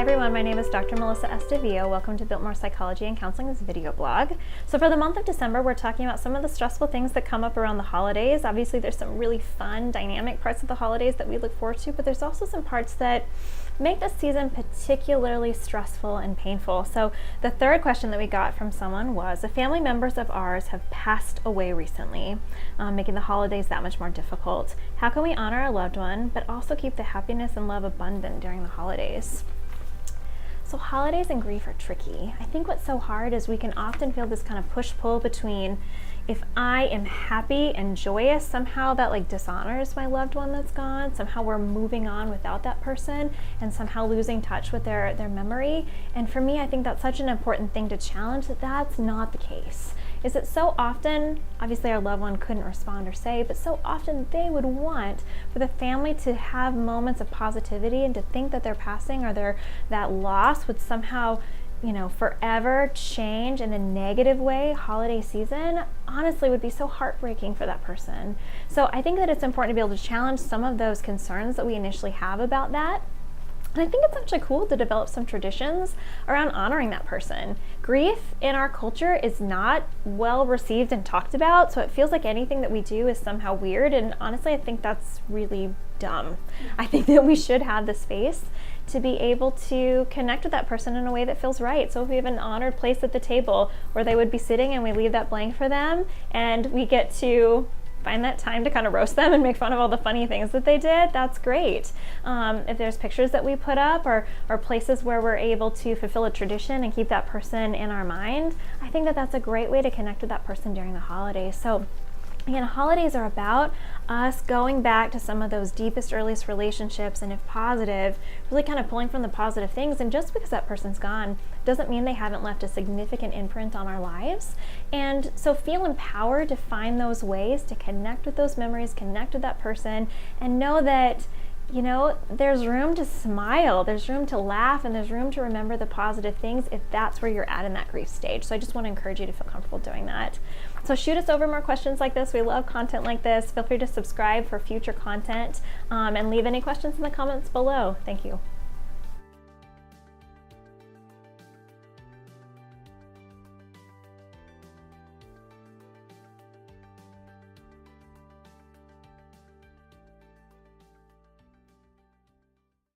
everyone, my name is Dr. Melissa Estavillo. Welcome to Biltmore Psychology and Counseling's video blog. So for the month of December, we're talking about some of the stressful things that come up around the holidays. Obviously, there's some really fun, dynamic parts of the holidays that we look forward to, but there's also some parts that make this season particularly stressful and painful. So the third question that we got from someone was, if family members of ours have passed away recently, making the holidays that much more difficult, how can we honor our loved one, but also keep the happiness and love abundant during the holidays? So holidays and grief are tricky. I think what's so hard is we can often feel this kind of push-pull between, if I am happy and joyous, somehow that like dishonors my loved one that's gone. Somehow we're moving on without that person and somehow losing touch with their memory. And for me, I think that's such an important thing to challenge, that that's not the case. Is that so often, obviously our loved one couldn't respond or say, but so often they would want for the family to have moments of positivity and to think that their passing or that loss would somehow, forever change in a negative way. Holiday season honestly would be so heartbreaking for that person. So I think that it's important to be able to challenge some of those concerns that we initially have about that. And I think it's actually cool to develop some traditions around honoring that person. Grief in our culture is not well received and talked about, so it feels like anything that we do is somehow weird, and honestly, I think that's really dumb. I think that we should have the space to be able to connect with that person in a way that feels right. So if we have an honored place at the table where they would be sitting and we leave that blank for them, and we get to find that time to kind of roast them and make fun of all the funny things that they did, that's great. If there's pictures that we put up or places where we're able to fulfill a tradition and keep that person in our mind, I think that that's a great way to connect with that person during the holidays. So again, holidays are about us going back to some of those deepest, earliest relationships, and if positive, really kind of pulling from the positive things. And just because that person's gone doesn't mean they haven't left a significant imprint on our lives. And so feel empowered to find those ways to connect with those memories, connect with that person, and know that there's room to smile, there's room to laugh, and there's room to remember the positive things if that's where you're at in that grief stage. So I just want to encourage you to feel comfortable doing that. So shoot us over more questions like this. We love content like this. Feel free to subscribe for future content and leave any questions in the comments below. Thank you.